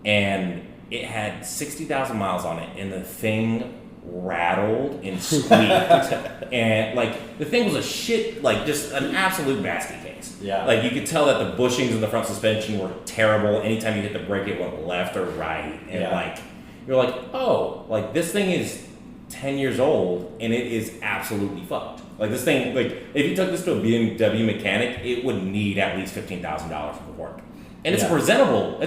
And it had 60,000 miles on it, and the thing rattled and squeaked. And like the thing was a shit, like just an absolute basket case. Yeah. Like you could tell that the bushings in the front suspension were terrible. Anytime you hit the brake, it went left or right. And like, you're like, oh, like this thing is 10 years old and it is absolutely fucked. Like this thing, like if you took this to a BMW mechanic, it would need at least $15,000 of work. And it's a presentable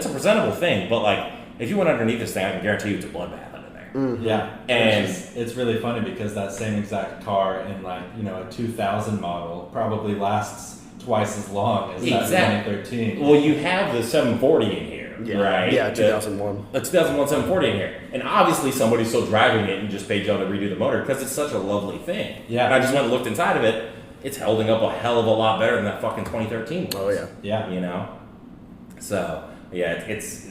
thing, but like if you went underneath this thing, I can guarantee you it's a bloodbath under there. Mm-hmm. Yeah, and it's really funny because that same exact car in like a 2000 model probably lasts twice as long as that 2013. Well, you have the 740 in here. Right? Yeah, 2001. The 2001 740 in here. And obviously somebody's still driving it and just paid y'all to redo the motor because it's such a lovely thing. Yeah. And I just went and looked inside of it. it's holding up a hell of a lot better than that fucking 2013 was. Oh, yeah. Yeah. You know? So, yeah, it's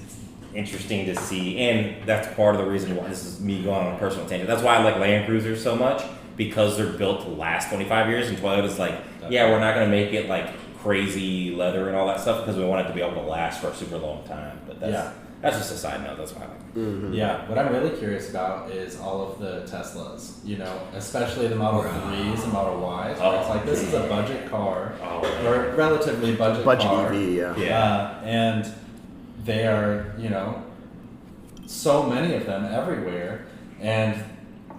interesting to see, and that's part of the reason why, this is me going on a personal tangent, that's why I like Land Cruisers so much, because they're built to last 25 years, and Toyota's like, yeah, we're not going to make it like crazy leather and all that stuff, because we want it to be able to last for a super long time. But that's just a side note, that's why I like it. Mm-hmm. Yeah, what I'm really curious about is all of the Teslas, you know, especially the Model 3s and Model Ys, where it's like, this is a budget car, or relatively budget car. EV, yeah. And they are, you know, so many of them everywhere, and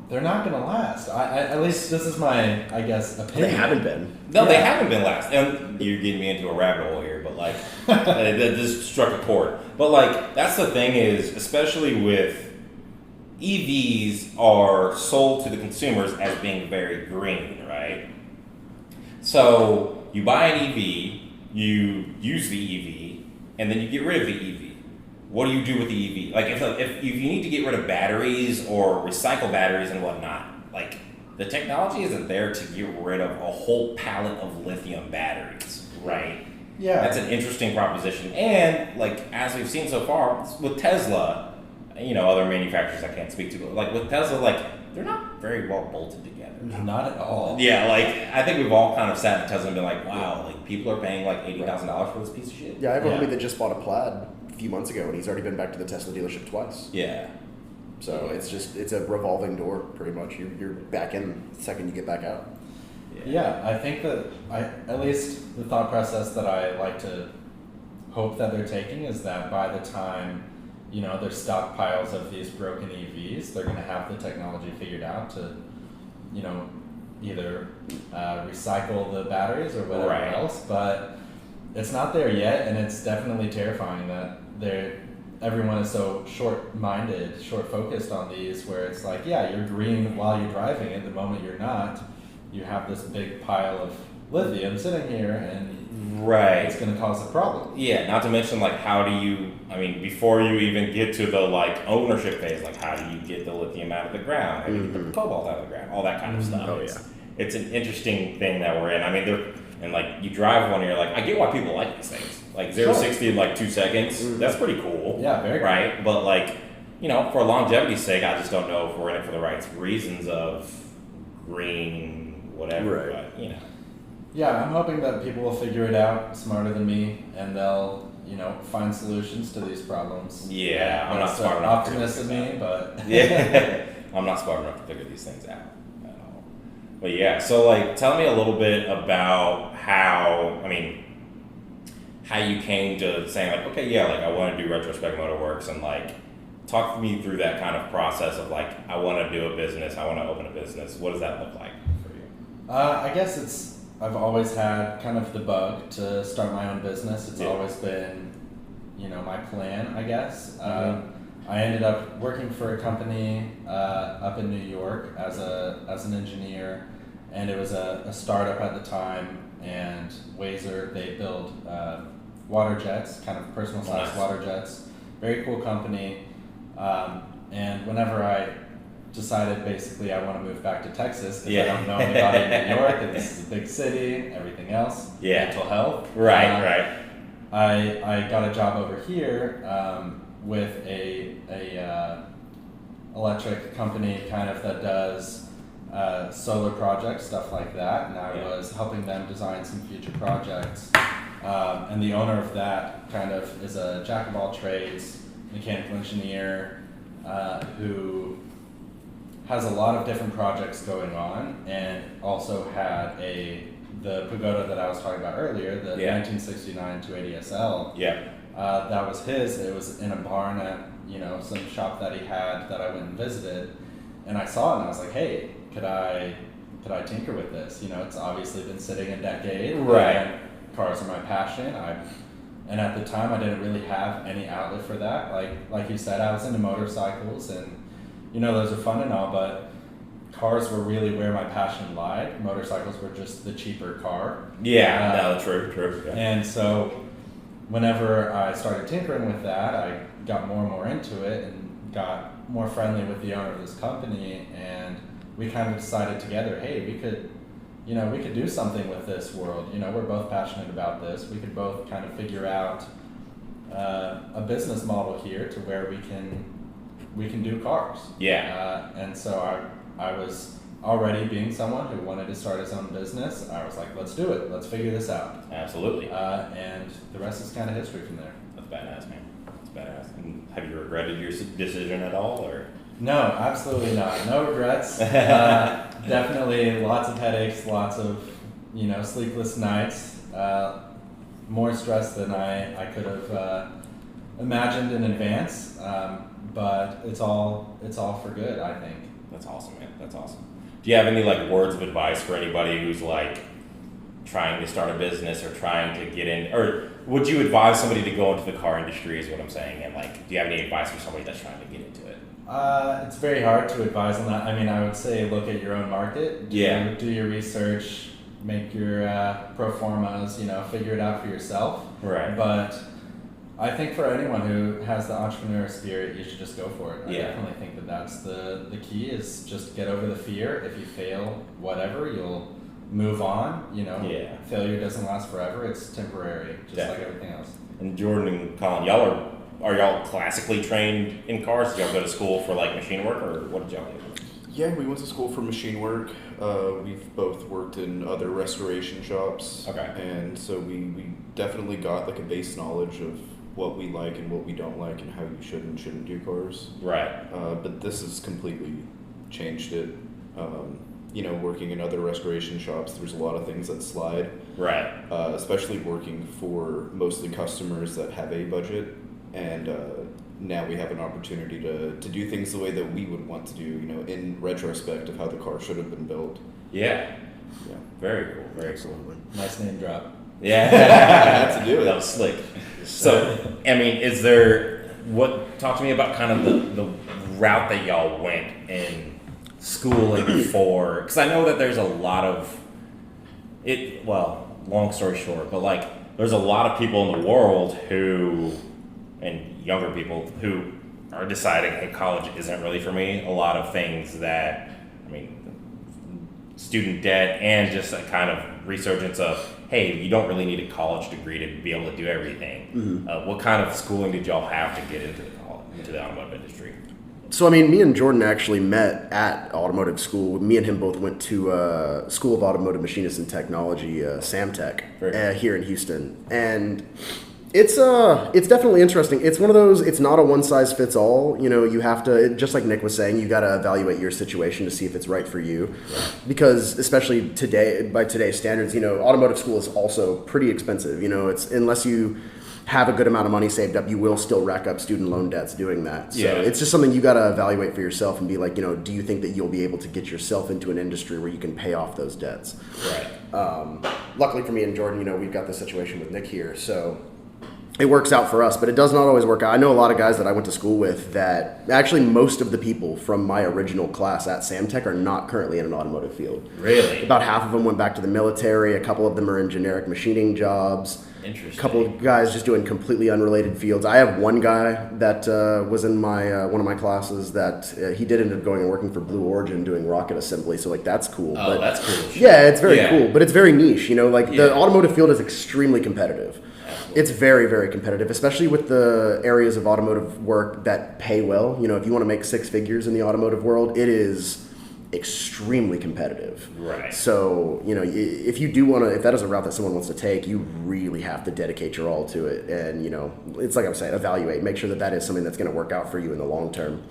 they're not going to last. At least this is my, I guess, opinion. They haven't been. No, they haven't been last. And you're getting me into a rabbit hole here, but like, this struck a chord. But like, that's the thing is, especially with EVs are sold to the consumers as being very green, right? So you buy an EV, you use the EV, and then you get rid of the EV. What do you do with the EV? Like, if you need to get rid of batteries or recycle batteries and whatnot, like, the technology isn't there to get rid of a whole pallet of lithium batteries, right? Yeah. That's an interesting proposition. And, like, as we've seen so far, with Tesla, you know, other manufacturers I can't speak to, but, like, with Tesla, like, they're not very well bolted together. Not at all. Yeah, like, I think we've all kind of sat in Tesla and been like, wow, like, people are paying, like, $80,000 for this piece of shit. Yeah, I have a homie that just bought a Plaid a few months ago, and he's already been back to the Tesla dealership twice. Yeah. So it's a revolving door, pretty much. You're back in the second you get back out. Yeah, I think that at least the thought process that I like to hope that they're taking is that by the time, you know, there's stockpiles of these broken EVs, they're going to have the technology figured out to, you know, either recycle the batteries or whatever else. But it's not there yet, and it's definitely terrifying that everyone is so short-minded, short-focused on these, where it's like, yeah, you're green while you're driving, and the moment you're not, you have this big pile of lithium sitting here, and it's going to cause a problem. Yeah, not to mention, like, how do you, I mean, before you even get to the, like, ownership phase, like, how do you get the lithium out of the ground? How do you get the cobalt out of the ground? All that kind of stuff. Oh, It's an interesting thing that we're in. I mean, and, like, you drive one and you're like, I get why people like these things. Like, 0-60 in, like, 2 seconds, that's pretty cool. Yeah, very cool. Right? But, like, you know, for longevity's sake, I just don't know if we're in it for the right reasons of green, whatever. Right. But, you know. Yeah, I'm hoping that people will figure it out smarter than me, and they'll, you know, find solutions to these problems. Yeah, I'm not That's smart an enough. optimist of me, but Yeah, I'm not smart enough to figure these things out at all. But yeah, so like, tell me a little bit about how you came to saying like, okay, yeah, like I want to do Retrospect Motorworks, and like, talk me through that kind of process of like, I want to do a business, I want to open a business. What does that look like for you? I guess I've always had kind of the bug to start my own business. It's always been, you know, my plan, I guess. I ended up working for a company up in New York as an engineer, and it was a startup at the time. And Wazer, they build water jets, kind of personal size water jets. Very cool company. And whenever I decided basically I want to move back to Texas because I don't know anybody in New York, and this is a big city, everything else, mental health. Right. I got a job over here with a electric company kind of that does solar projects, stuff like that, and I was helping them design some future projects. And the owner of that kind of is a jack of all trades, mechanical engineer who has a lot of different projects going on, and also had the Pagoda that I was talking about earlier, the 1969 280 SL. That was his. It was in a barn at, you know, some shop that he had that I went and visited, and I saw it and I was like, hey, could I tinker with this? You know, it's obviously been sitting a decade. And cars are my passion. And at the time I didn't really have any outlet for that. Like you said, I was into motorcycles, and you know, those are fun and all, but cars were really where my passion lied. Motorcycles were just the cheaper car. True. Yeah. And so whenever I started tinkering with that, I got more and more into it and got more friendly with the owner of this company, and we kind of decided together, hey, we could we could do something with this world. We're both passionate about this. We could both kind of figure out a business model here to where we can do cars. Yeah. And so I was already being someone who wanted to start his own business. I was like, let's do it. Let's figure this out. Absolutely. And the rest is kind of history from there. That's badass, man. That's badass. And have you regretted your decision at all, or? No, absolutely not. No regrets. Definitely lots of headaches, lots of, sleepless nights, more stress than I could have imagined in advance. But it's all for good, I think. That's awesome, man. That's awesome. Do you have any words of advice for anybody who's trying to start a business or trying to get in, or would you advise somebody to go into the car industry is what I'm saying, and do you have any advice for somebody that's trying to get into it? It's very hard to advise on that. I mean, I would say look at your own market. Do your research, make your pro formas, figure it out for yourself. Right. But I think for anyone who has the entrepreneur spirit, you should just go for it. I definitely think that that's the key, is just get over the fear. If you fail, whatever, you'll move on. Failure doesn't last forever. It's temporary, just like everything else. And Jordan and Collin, are y'all classically trained in cars? Did y'all go to school for machine work, or what did y'all do? Yeah, we went to school for machine work. We've both worked in other restoration shops. Okay. And so we definitely got a base knowledge of what we like and what we don't like and how you should and shouldn't do cars. Right. But this has completely changed it. Working in other restoration shops, there's a lot of things that slide. Right. Especially working for mostly customers that have a budget. And now we have an opportunity to do things the way that we would want to do, in retrospect of how the car should have been built. Yeah. Yeah. Very cool. Very Excellent. Nice name drop. Yeah. Had to do it. That was slick. So, talk to me about kind of the route that y'all went in schooling for, because I know that there's a lot of long story short, but there's a lot of people in the world and younger people who are deciding, hey, college isn't really for me. A lot of things that, student debt and just a kind of resurgence of, hey, you don't really need a college degree to be able to do everything. Mm-hmm. What kind of schooling did y'all have to get into the automotive industry? So, me and Jordan actually met at automotive school. Me and him both went to School of Automotive Machinists and Technology, SAMTech, here in Houston. And it's definitely interesting. It's one of those, it's not a one-size-fits-all. You have to, just like Nick was saying, you got to evaluate your situation to see if it's right for you. Right. Because especially today, by today's standards, automotive school is also pretty expensive. It's, unless you have a good amount of money saved up, you will still rack up student loan debts doing that. So it's just something you got to evaluate for yourself and be like, do you think that you'll be able to get yourself into an industry where you can pay off those debts? Right. Luckily for me and Jordan, we've got the situation with Nick here, so it works out for us, but it does not always work out. I know a lot of guys that I went to school with that actually most of the people from my original class at SAMTech are not currently in an automotive field. Really? About half of them went back to the military. A couple of them are in generic machining jobs. Interesting. A couple of guys just doing completely unrelated fields. I have one guy that was in my one of my classes that he did end up going and working for Blue Origin doing rocket assembly. So that's cool. Oh, that's cool. Yeah, it's very cool, but it's very niche. The automotive field is extremely competitive. It's very, very competitive, especially with the areas of automotive work that pay well. If you want to make six figures in the automotive world, it is extremely competitive. Right. So, if that is a route that someone wants to take, you really have to dedicate your all to it. And, it's like I'm saying, evaluate, make sure that is something that's going to work out for you in the long term.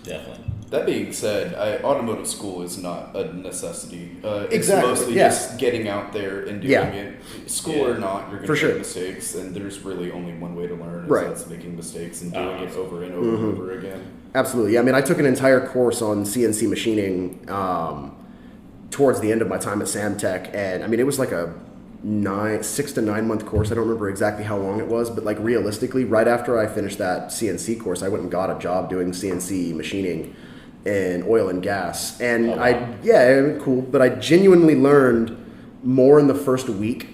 Definitely. That being said, automotive school is not a necessity. It's exactly. mostly just getting out there and doing it. School or not, you're going to make mistakes, and there's really only one way to learn, that's making mistakes and doing it over and over and over again. Absolutely. I took an entire course on CNC machining towards the end of my time at SAMTech, and it was like a 6 to 9 month course. I don't remember exactly how long it was, but realistically, right after I finished that CNC course, I went and got a job doing CNC machining in oil and gas. And cool, but I genuinely learned more in the first week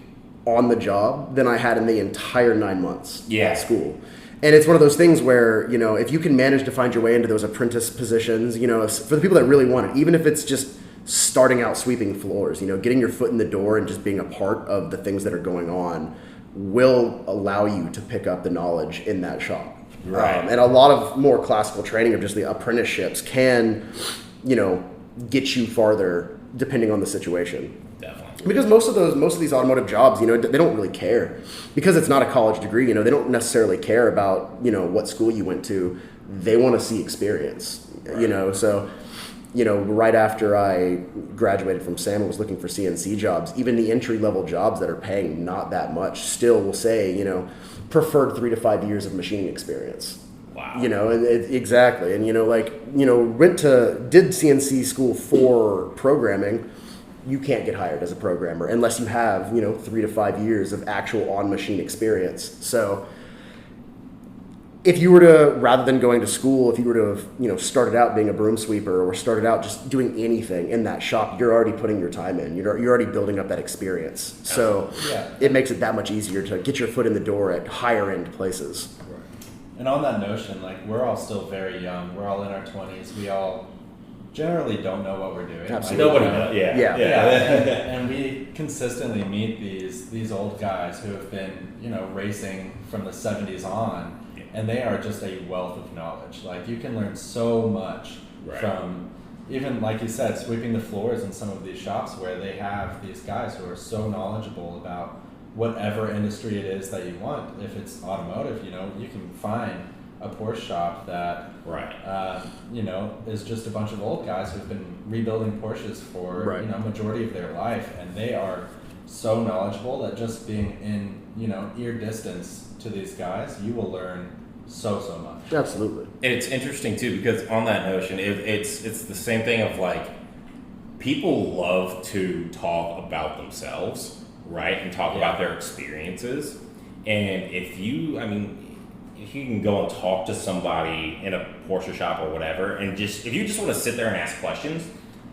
on the job than I had in the entire 9 months at school. And it's one of those things where, if you can manage to find your way into those apprentice positions, for the people that really want it, even if it's just starting out sweeping floors, getting your foot in the door and just being a part of the things that are going on will allow you to pick up the knowledge in that shop. Right. And a lot of more classical training of just the apprenticeships can, get you farther depending on the situation. Definitely. Because most of these automotive jobs, they don't really care because it's not a college degree. They don't necessarily care about what school you went to. They want to see experience. Right. So. Right after I graduated from SAM, I was looking for CNC jobs. Even the entry-level jobs that are paying not that much still will say, preferred 3 to 5 years of machining experience. Wow. Exactly. And, did CNC school for programming, you can't get hired as a programmer unless you have, 3 to 5 years of actual on-machine experience. So if you were to, rather than going to school, if you were to have, started out being a broom sweeper or started out just doing anything in that shop, you're already putting your time in. You're already building up that experience. So it makes it that much easier to get your foot in the door at higher end places. Right. And on that notion, we're all still very young. We're all in our 20s. We all generally don't know what we're doing. Absolutely. Nobody knows. Yeah. And we consistently meet these old guys who have been, racing from the 70s on. And they are just a wealth of knowledge. You can learn so much from, even like you said, sweeping the floors in some of these shops where they have these guys who are so knowledgeable about whatever industry it is that you want. If it's automotive, you can find a Porsche shop that, is just a bunch of old guys who've been rebuilding Porsches for, majority of their life. And they are so knowledgeable that just being in, ear distance to these guys, you will learn so much. Absolutely. And it's interesting too because on that notion, it's the same thing of people love to talk about themselves, right, and talk about their experiences. And if you can go and talk to somebody in a Porsche shop or whatever, and if you just want to sit there and ask questions,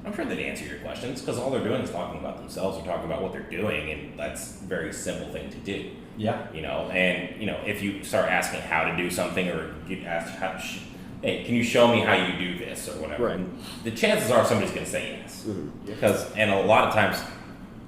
I'm sure they'd answer your questions because all they're doing is talking about themselves or talking about what they're doing, and that's a very simple thing to do. Yeah. If you start asking how to do something or you ask, hey, can you show me how you do this or whatever? Right. The chances are somebody's going to say yes. Mm-hmm. And a lot of times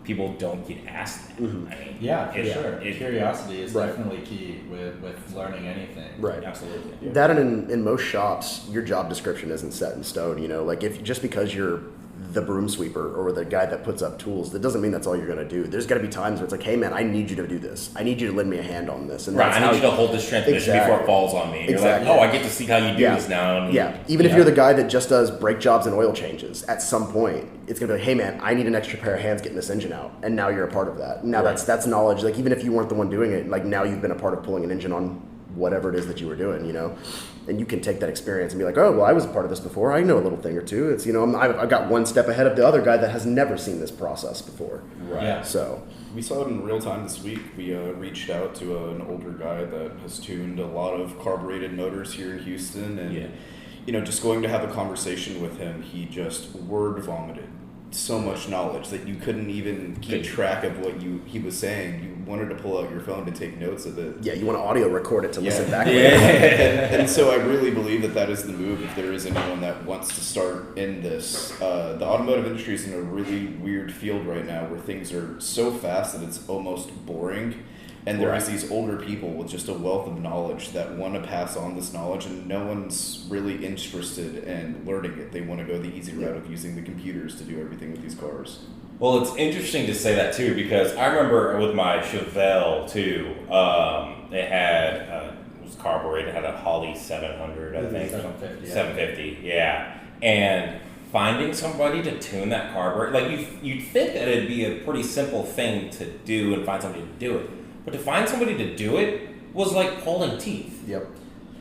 people don't get asked that. Mm-hmm. Sure. Curiosity is definitely key with learning anything. Right. Absolutely. Yeah. That and in most shops, your job description isn't set in stone. If just because you're the broom sweeper or the guy that puts up tools, that doesn't mean that's all you're going to do. There's got to be times where it's hey man, I need you to do this. I need you to lend me a hand on this. And I need you to hold this transmission before it falls on me. And you're I get to see how you do this now. And even if you're the guy that just does brake jobs and oil changes, at some point it's going to be hey man, I need an extra pair of hands getting this engine out. And now you're a part of that. Now that's knowledge. Even if you weren't the one doing it, now you've been a part of pulling an engine on whatever it is that you were doing, and you can take that experience and be oh, well, I was a part of this before. I know a little thing or two. It's, I've got one step ahead of the other guy that has never seen this process before. Right. Yeah. So we saw it in real time this week. We reached out to an older guy that has tuned a lot of carbureted motors here in Houston, and just going to have a conversation with him, he just word vomited so much knowledge that you couldn't even keep track of what he was saying. You wanted to pull out your phone to take notes of it. Yeah, you want to audio record it to listen back. And so I really believe that is the move if there is anyone that wants to start in this. The automotive industry is in a really weird field right now where things are so fast that it's almost boring. And there is these older people with just a wealth of knowledge that want to pass on this knowledge, and no one's really interested in learning it. They want to go the easy route of using the computers to do everything with these cars. Well, it's interesting to say that too because I remember with my Chevelle too, it had it was carbureted, it had a Holly 700, I think. 750. 750, yeah. And finding somebody to tune that carburetor, you'd think that it'd be a pretty simple thing to do and find somebody to do it. But to find somebody to do it was like pulling teeth. Yep.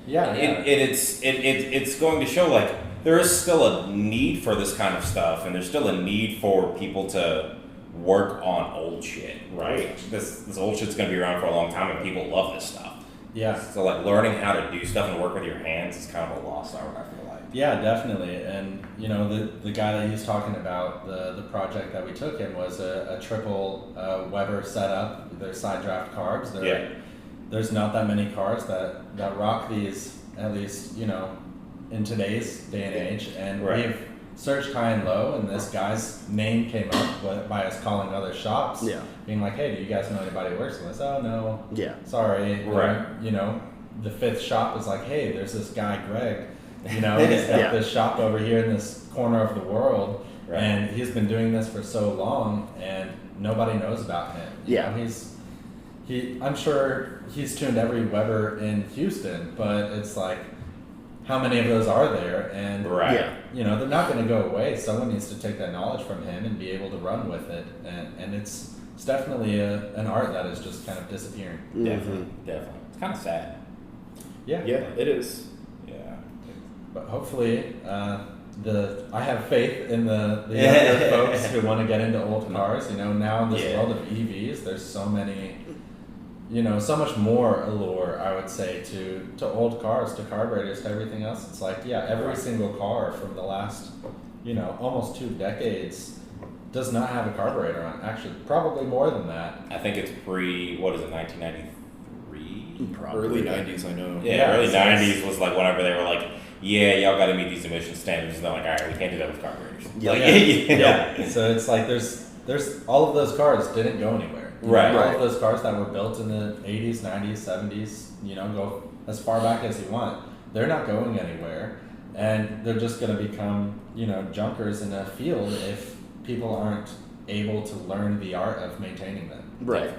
Yeah. It's going to show there is still a need for this kind of stuff, and there's still a need for people to work on old shit, right? This old shit's going to be around for a long time, and people love this stuff. Yeah. So learning how to do stuff and work with your hands is kind of a lost art, I feel like. Yeah, definitely. And the guy that he's talking about, the project that we took him was a triple Weber setup. They're side draft carbs. There's not that many cars that rock these, at least in today's day and age. And searched high and low, and this guy's name came up by us calling other shops, being like, "Hey, do you guys know anybody who works in this?" "Oh no, sorry." Right. You know, the fifth shop is like, "Hey, there's this guy Greg, you know, he's got this shop over here in this corner of the world, and he's been doing this for so long, and nobody knows about him." You know, I'm sure he's tuned every Weber in Houston, but it's like, how many of those are there? And you know, they're not going to go away. Someone needs to take that knowledge from him and be able to run with it. And it's definitely an art that is just kind of disappearing. Definitely. It's kind of sad. Yeah, it is. Yeah. But hopefully, I have faith in the younger folks who want to get into old cars. You know, now in this world of EVs, there's so many, you know, so much more allure, I would say, to old cars, to carburetors, to everything else. It's like, every single car from the last, you know, almost 2 decades does not have a carburetor on. Actually, probably more than that. I think it's 1993? Early 90s, I know. Yeah, early 90s was like whenever they were like, y'all got to meet these emission standards. And they're like, all right, we can't do that with carburetors. So it's like there's all of those cars didn't go anywhere. Right. All of those cars that were built in the 80s, 90s, 70s, you know, go as far back as you want. They're not going anywhere, and they're just going to become, you know, junkers in a field if people aren't able to learn the art of maintaining them. Right.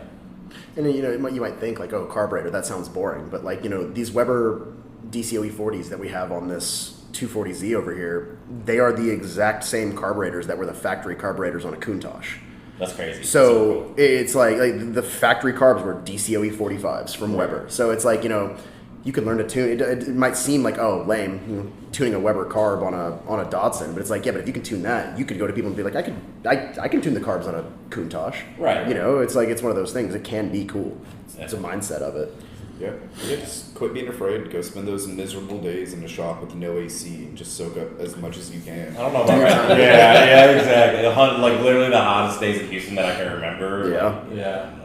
And you know, you might think like, oh, carburetor, that sounds boring, but like, you know, these Weber DCOE 40s that we have on this 240Z over here, they are the exact same carburetors that were the factory carburetors on a Countach. That's crazy. So cool. It's like the factory carbs were DCOE 45s from Weber. So it's like, you know, you could learn to tune. It might seem like, oh, lame, you know, tuning a Weber carb on a Datsun, but it's like, but if you can tune that, you could go to people and be like, I can tune the carbs on a Countach. Right. You know, it's like, it's one of those things. It can be cool. It's a mindset of it. Yeah, just quit being afraid. Go spend those miserable days in a shop with no AC and just soak up as much as you can. I don't know about that. Yeah, exactly. Like literally the hottest days in Houston that I can remember. Yeah.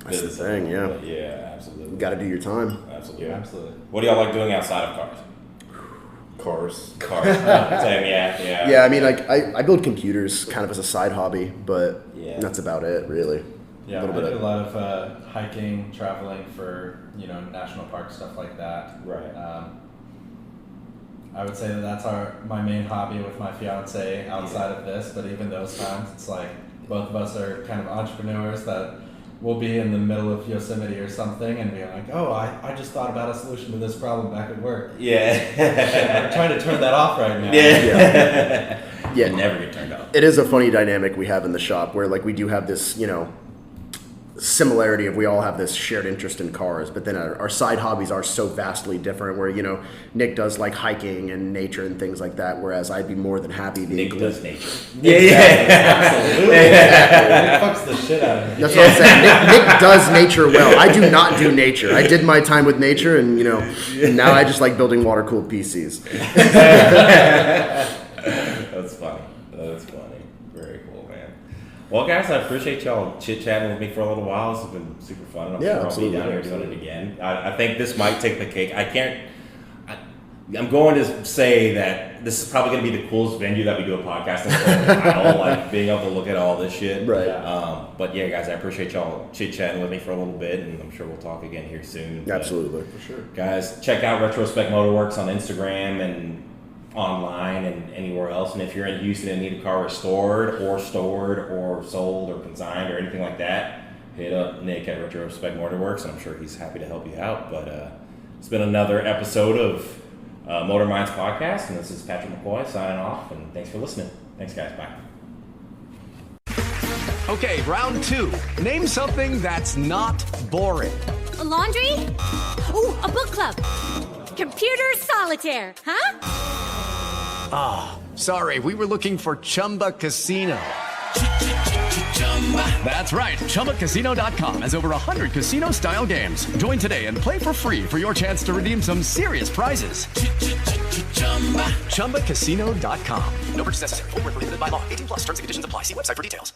That's the thing. Yeah. Yeah, absolutely. You got to do your time. Absolutely. Yeah, absolutely. What do y'all like doing outside of cars? Cars. Same. Yeah. Yeah, I mean, like I build computers kind of as a side hobby, but that's about it, really. Yeah, I do a lot of hiking, traveling for, you know, national park stuff like that. Right. I would say that's my main hobby with my fiance outside of this, but even those times, it's like both of us are kind of entrepreneurs that will be in the middle of Yosemite or something and be like, oh, I just thought about a solution to this problem back at work. Yeah. We're trying to turn that off right now. Yeah. Never get turned off. It is a funny dynamic we have in the shop where like we do have this, you know, similarity of we all have this shared interest in cars, but then our side hobbies are so vastly different where, you know, Nick does like hiking and nature and things like that, whereas I'd be more than happy being Nick does nature. Absolutely. Nick fucks the shit out of me. That's what I'm saying. Nick does nature well. I do not do nature. I did my time with nature and, you know, and now I just like building water-cooled PCs. That's funny. Very cool, man. Well, guys, I appreciate y'all chit-chatting with me for a little while. This has been super fun. I'm sure I'll be down here doing it again. I think this might take the cake. I'm going to say that this is probably going to be the coolest venue that we do a podcast in for a while, like being able to look at all this shit. Right. But yeah, guys, I appreciate y'all chit-chatting with me for a little bit, and I'm sure we'll talk again here soon. Absolutely. For sure. Guys, check out Retrospect Motorworks on Instagram and online and anywhere else. And if you're in Houston and need a car restored or stored or sold or consigned or anything like that, hit up Nick at Retrospect Motorworks, and I'm sure he's happy to help you out. But it's been another episode of Motor Minds Podcast, and this is Patrick McCoy signing off, and thanks for listening. Thanks, guys. Bye. Okay, round 2. Name something that's not boring. A laundry? Ooh, a book club. Computer solitaire, huh? Ah, sorry, we were looking for Chumba Casino. That's right, ChumbaCasino.com has over 100 casino-style games. Join today and play for free for your chance to redeem some serious prizes. ChumbaCasino.com. No purchase necessary. Void where prohibited by law. 18+ terms and conditions apply. See website for details.